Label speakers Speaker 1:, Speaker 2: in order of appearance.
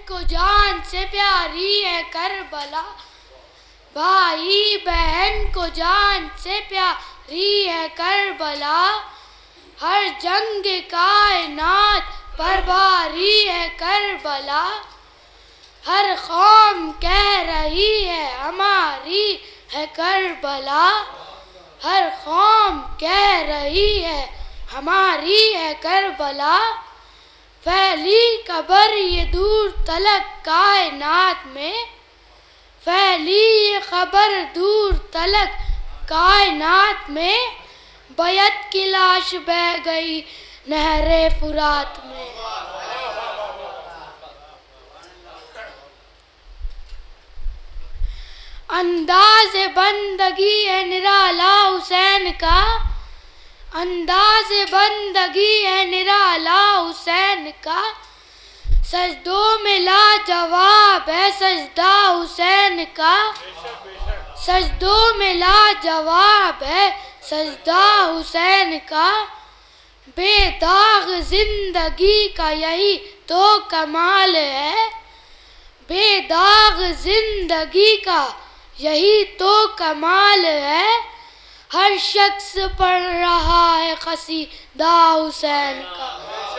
Speaker 1: को जान से प्यारी है करबला, भाई बहन को जान से प्यारी है करबला, हर जंग कायनात पर भारी है करबला, हर कौम कह रही है हमारी है करबला, हर कौम कह रही है हमारी है करबला, फैली खबर ये दूर तलक कायनात में, फैली ये खबर दूर तलक कायनात में, बैत की लाश बह गई नहरे फुरात में। अंदाज़े बंदगी है निराला हुसैन का, अंदाज़े बंदगी है निराला हुसैन का, सजदों में लाजवाब है सजदा हुसैन का, सजदों में लाजवाब है सजदा हुसैन का, बेदाग जिंदगी का यही तो कमाल है, बेदाग जिंदगी का यही तो कमाल है, हर शख्स पढ़ रहा है क़सीदा हुसैन का।